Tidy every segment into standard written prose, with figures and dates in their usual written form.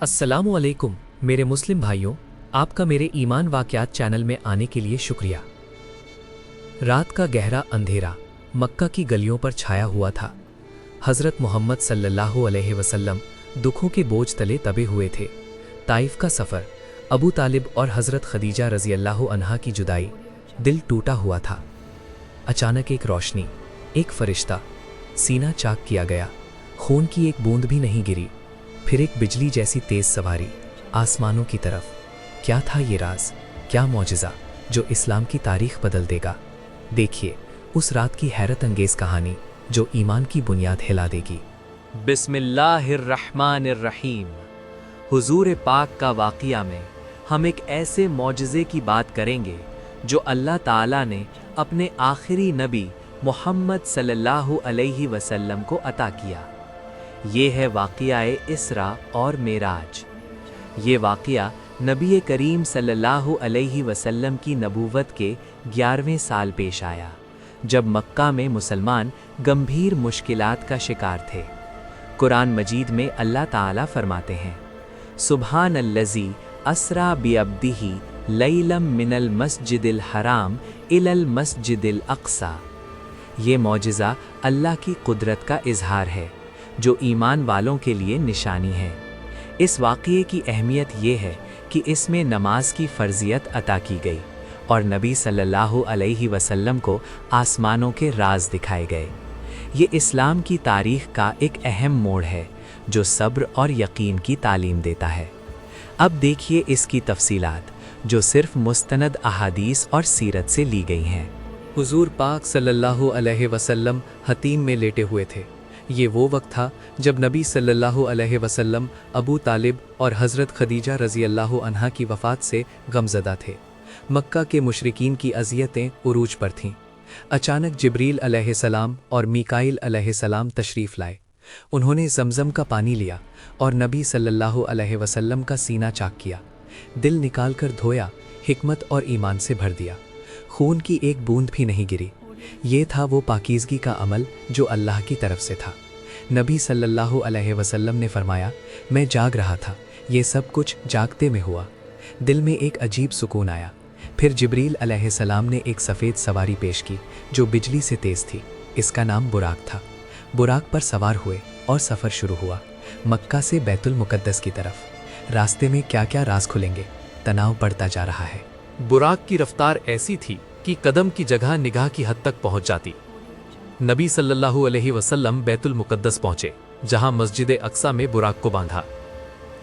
अस्सलामु अलैकुम मेरे मुस्लिम भाइयों, आपका मेरे ईमान वाक़यात चैनल में आने के लिए शुक्रिया। रात का गहरा अंधेरा मक्का की गलियों पर छाया हुआ था। हज़रत मोहम्मद सल्लल्लाहु अलैहि वसल्लम दुखों के बोझ तले दबे हुए थे। ताइफ का सफ़र, अबू तालिब और हज़रत खदीजा रज़ी अल्लाह अन्हा की जुदाई, दिल टूटा हुआ था। अचानक एक रोशनी, एक फरिश्ता, सीना चाक किया गया। खून की एक बूंद भी नहीं गिरी। फिर एक बिजली जैसी तेज सवारी आसमानों की तरफ। क्या था ये राज, क्या मौजिज़ा जो इस्लाम की तारीख बदल देगा। देखिए उस रात की हैरत अंगेज़ कहानी जो ईमान की बुनियाद हिला देगी। बिस्मिल्लाहिर्रहमानिर्रहीम। हुजूर पाक का वाक़िया में हम एक ऐसे मौजिज़े की बात करेंगे जो अल्लाह ताला ने अपने आखिरी नबी मोहम्मद सल्लल्लाहु अलैहि वसल्लम को अता किया। ये है वाक़िया-ए इसरा और मेराज। ये वाक़िया नबी करीम सल्लल्लाहु अलैहि वसल्लम की नबूवत के 11वें साल पेश आया, जब मक्का में मुसलमान गंभीर मुश्किलात का शिकार थे। कुरान मजीद में अल्लाह ताला फरमाते हैं, सुब्हानल्लज़ी अस्रा बिअब्दिही लैलम मिनल मस्जिदिल हराम इलल मस्जिदिल अक़सा। ये मौजिज़ा अल्लाह की कुदरत का इजहार है जो ईमान वालों के लिए निशानी है। इस वाक़ये की अहमियत ये है कि इसमें नमाज की फ़र्ज़ियत अता की गई और नबी सल्लल्लाहु अलैहि वसल्लम को आसमानों के राज दिखाए गए। ये इस्लाम की तारीख़ का एक अहम मोड़ है जो सब्र और यकीन की तालीम देता है। अब देखिए इसकी तफसीलात जो सिर्फ मुस्तनद अहादीस और सीरत से ली गई हैं। हुजूर पाक सल्लल्लाहु अलैहि वसल्लम हतीम में लेटे हुए थे। ये वो वक्त था जब नबी सल्लल्लाहु अलैहि वसल्लम अबू तालिब और हज़रत खदीजा रज़ी अल्लाह अन्हा की वफ़ात से गमज़दा थे। मक्का के मुशरिकीन की अज़ियतें उरूज पर थीं। अचानक जिब्रील अलैहिस्सलाम और मीकाईल अलैहिस्सलाम तशरीफ़ लाए। उन्होंने ज़मज़म का पानी लिया और नबी सल्लल्लाहु अलैहि वसल्लम का सीना चाक किया, दिल निकाल कर धोया, हिकमत और ईमान से भर दिया। खून की एक बूंद भी नहीं गिरी। ये था वो पाकीज़गी का अमल जो अल्लाह की तरफ से था। नबी सल्लल्लाहु अलैहि वसल्लम ने फरमाया, मैं जाग रहा था, ये सब कुछ जागते में हुआ। दिल में एक अजीब सुकून आया। फिर जिब्रील अलैहिस्सलाम ने एक सफ़ेद सवारी पेश की जो बिजली से तेज़ थी। इसका नाम बुराक था। बुराक पर सवार हुए और सफ़र शुरू हुआ मक्का से बैतुल मुक़द्दस की तरफ। रास्ते में क्या क्या राज खुलेंगे, तनाव बढ़ता जा रहा है। बुराक की रफ्तार ऐसी थी कि कदम की जगह निगाह की हद तक पहुंच जाती। नबी सल्लल्लाहु अलैहि वसल्लम बैतुल मुक़द्दस पहुंचे, जहां मस्जिद अक्सा में बुराक को बांधा।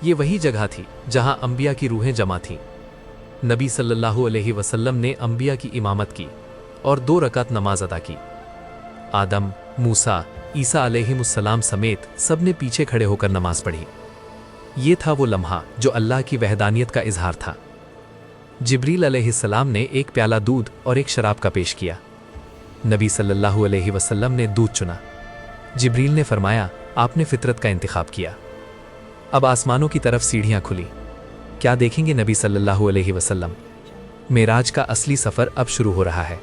ये वही जगह थी जहां अंबिया की रूहें जमा थीं। नबी सल्लल्लाहु अलैहि वसल्लम ने अंबिया की इमामत की और 2 रकात नमाज अदा की। आदम, मूसा, ईसा अलैहिमुस्सलाम समेत सब ने पीछे खड़े होकर नमाज पढ़ी। ये था वो लम्हा जो अल्लाह की वहदानियत का इजहार था। जिब्रील अलैहिस्सलाम ने एक प्याला दूध और एक शराब का पेश किया। नबी सल्लल्लाहु अलैहि वसल्लम ने दूध चुना। जिब्रील ने फरमाया, आपने फितरत का इंतखाब किया। अब आसमानों की तरफ सीढ़ियां खुली। क्या देखेंगे नबी सल्लल्लाहु अलैहि वसल्लम? मेराज का असली सफ़र अब शुरू हो रहा है।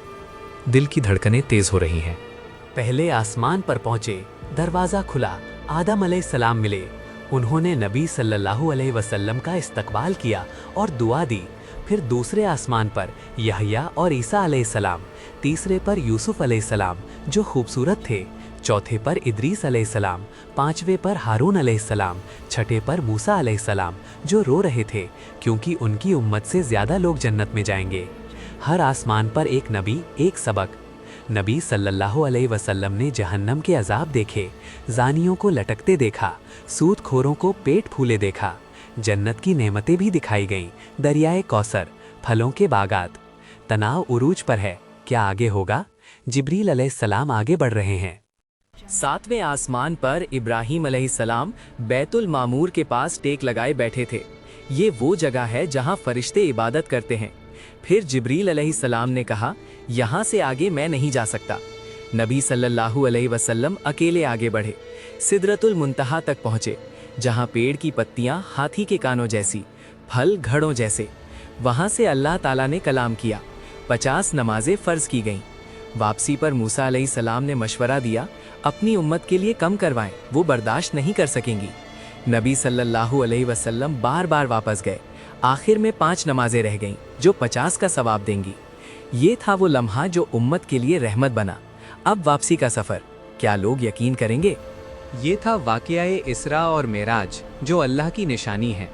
दिल की धड़कनें तेज़ हो रही हैं। पहले आसमान पर पहुंचे, दरवाज़ा खुला, आदम अलैहिस्सलाम मिले। उन्होंने नबी सल्लल्लाहु अलैहि वसल्लम का इस्तकबाल किया और दुआ दी। फिर दूसरे आसमान पर यहया और ईसा अलैहिस्सलाम, तीसरे पर यूसुफ अलैहिस्सलाम जो खूबसूरत थे, चौथे पर इदरीस अलैहिस्सलाम, पांचवें पर हारून अलैहिस्सलाम, छठे पर मूसा अलैहिस्सलाम जो रो रहे थे क्योंकि उनकी उम्मत से ज़्यादा लोग जन्नत में जाएंगे। हर आसमान पर एक नबी, एक सबक। नबी सल्लल्लाहु अलैहि वसल्लम ने जहन्नम के अजाब देखे, जानियों को लटकते देखा, सूदखोरों को पेट फूले देखा। जन्नत की नेमतें भी दिखाई गईं, दरियाए कौसर, फलों के बागात। तनाव उरूज पर है, क्या आगे होगा? जिब्रील अलैहिस्सलाम आगे बढ़ रहे हैं। 7वें आसमान पर इब्राहीम अलैहिस्सलाम बैतुल मामूर के पास टेक लगाए बैठे थे। ये वो जगह है जहां फरिश्ते इबादत करते हैं। फिर जिब्रील अलैहिस्सलाम ने कहा, यहाँ से आगे मैं नहीं जा सकता। नबी सल्लल्लाहु अलैहि वसल्लम अकेले आगे बढ़े, सिदरतुल मुंतहा तक पहुँचे, जहाँ पेड़ की पत्तियाँ हाथी के कानों जैसी, फल घड़ों जैसे। वहाँ से अल्लाह ताला ने कलाम किया। 50 नमाजें फ़र्ज़ की गईं। वापसी पर मूसा अलैहिस्सलाम ने मशवरा दिया, अपनी उम्मत के लिए कम करवाएं, वो बर्दाश्त नहीं कर सकेंगी। नबी सल्लल्लाहु अलैहि वसल्लम बार बार वापस गए। आखिर में 5 नमाजें रह गईं जो 50 का सवाब देंगी। ये था वो लम्हा जो उम्मत के लिए रहमत बना। अब वापसी का सफ़र, क्या लोग यकीन करेंगे? ये था वाक़या-ए इसरा और मेराज जो अल्लाह की निशानी है।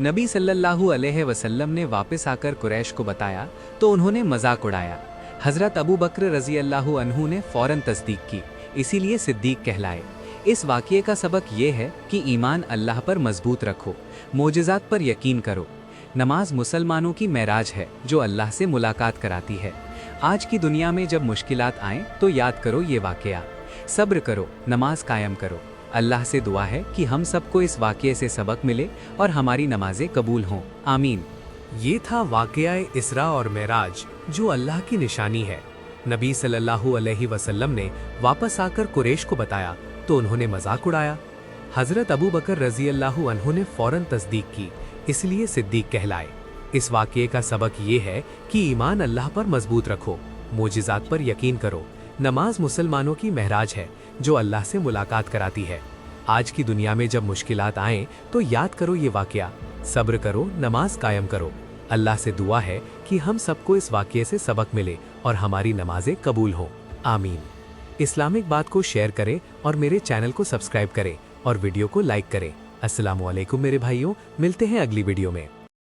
नबी सल्लल्लाहु अलैहि वसल्लम ने वापस आकर कुरैश को बताया तो उन्होंने मजाक उड़ाया। हज़रत अबू बकर रज़ी अल्लाहु अन्हु ने फ़ौरन तस्दीक की, इसीलिए सिद्दीक कहलाए। इस वाक़ये का सबक ये है कि ईमान अल्लाह पर मजबूत रखो, मोजिज़ात पर यकीन करो। नमाज मुसलमानों की मेराज है जो अल्लाह से मुलाकात कराती है। आज की दुनिया में जब मुश्किलात आएँ तो याद करो ये वाक़या, सब्र करो, नमाज कायम करो। अल्लाह से दुआ है कि हम सबको इस वाक़ये से सबक मिले और हमारी नमाजें कबूल हों, आमीन। ये था वाक़या-ए इसरा और मेराज जो अल्लाह की निशानी है। नबी सल्लल्लाहु अलैहि वसल्लम ने वापस आकर कुरैश को बताया तो उन्होंने मजाक उड़ाया। हज़रत अबू बकर रज़ी अल्लाहु अन्हु ने फ़ौरन तस्दीक की, इसलिए सिद्दीक कहलाए। इस वाक़ये का सबक ये है कि ईमान अल्लाह पर मजबूत रखो, मोजिज़ात पर यकीन करो। नमाज मुसलमानों की महराज है जो अल्लाह से मुलाकात कराती है। आज की दुनिया में जब मुश्किलात आएँ तो याद करो ये वाक़या, सब्र करो, नमाज कायम करो। अल्लाह से दुआ है कि हम सबको इस वाक़ये से सबक मिले और हमारी नमाजें कबूल हों, आमीन। इस्लामिक बात को शेयर करें और मेरे चैनल को सब्सक्राइब करें और वीडियो को लाइक करें। अस्सलामु अलैकुम मेरे भाइयों, मिलते हैं अगली वीडियो में।